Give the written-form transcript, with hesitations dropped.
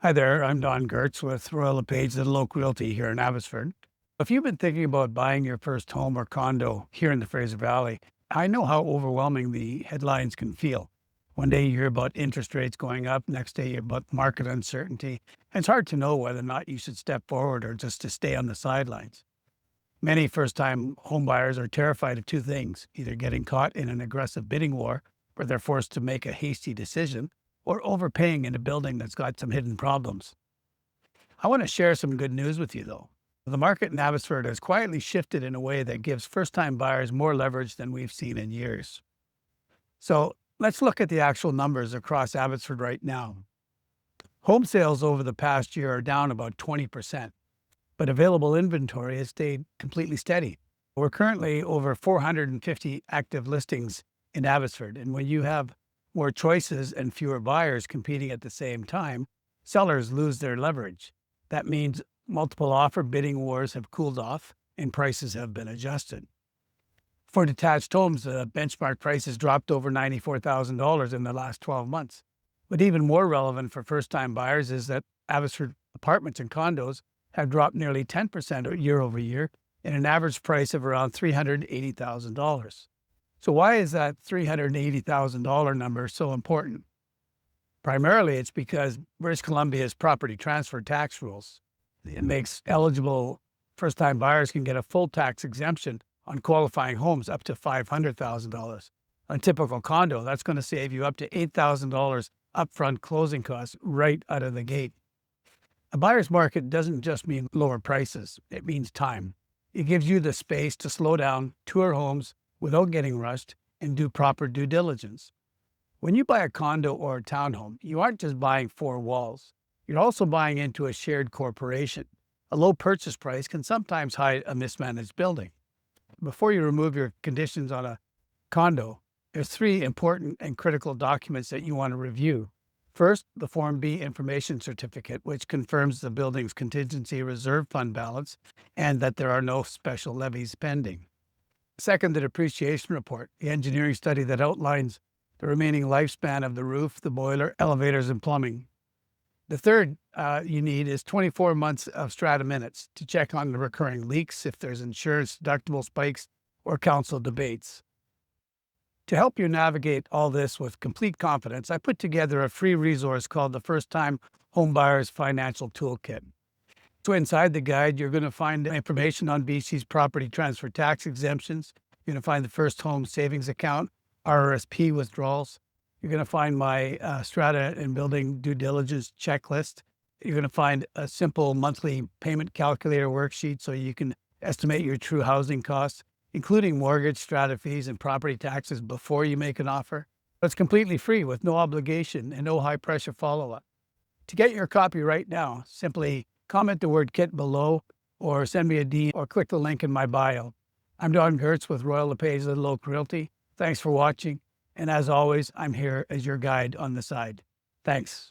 Hi there, I'm Don Goertz with Royal LePage and Local Realty here in Abbotsford. If you've been thinking about buying your first home or condo here in the Fraser Valley, I know how overwhelming the headlines can feel. One day you hear about interest rates going up, next day you hear about market uncertainty, and it's hard to know whether or not you should step forward or just to stay on the sidelines. Many first-time homebuyers are terrified of two things, either getting caught in an aggressive bidding war where they're forced to make a hasty decision, or overpaying in a building that's got some hidden problems. I want to share some good news with you, though. The market in Abbotsford has quietly shifted in a way that gives first time buyers more leverage than we've seen in years. So let's look at the actual numbers across Abbotsford right now. Home sales over the past year are down about 20%, but available inventory has stayed completely steady. We're currently over 450 active listings in Abbotsford, and when you have more choices and fewer buyers competing at the same time, sellers lose their leverage. That means multiple offer bidding wars have cooled off and prices have been adjusted. For detached homes, the benchmark price has dropped over $94,000 in the last 12 months. But even more relevant for first-time buyers is that Abbotsford apartments and condos have dropped nearly 10% year over year at an average price of around $380,000. So why is that $380,000 number so important? Primarily, it's because British Columbia's property transfer tax rules. It makes eligible first-time buyers can get a full tax exemption on qualifying homes up to $500,000. On a typical condo, that's going to save you up to $8,000 upfront closing costs right out of the gate. A buyer's market doesn't just mean lower prices, it means time. It gives you the space to slow down, tour homes without getting rushed, and do proper due diligence. When you buy a condo or a townhome, you aren't just buying four walls. You're also buying into a shared corporation. A low purchase price can sometimes hide a mismanaged building. Before you remove your conditions on a condo, there's three important and critical documents that you want to review. First, the Form B information certificate, which confirms the building's contingency reserve fund balance and that there are no special levies pending. Second, the Depreciation Report, the engineering study that outlines the remaining lifespan of the roof, the boiler, elevators, and plumbing. The third you need is 24 months of strata minutes to check on the recurring leaks, if there's insurance deductible spikes, or council debates. To help you navigate all this with complete confidence, I put together a free resource called the First Time Homebuyers Financial Toolkit. So inside the guide, you're going to find information on BC's property transfer tax exemptions. You're going to find the first home savings account, RRSP withdrawals. You're going to find my strata and building due diligence checklist. You're going to find a simple monthly payment calculator worksheet so you can estimate your true housing costs, including mortgage, strata fees, and property taxes before you make an offer. It's completely free with no obligation and no high pressure follow-up. To get your copy right now, simply comment the word kit below or send me a DM or click the link in my bio. I'm Don Goertz with Royal LePage and Local Realty. Thanks for watching. And as always, I'm here as your guide on the side. Thanks.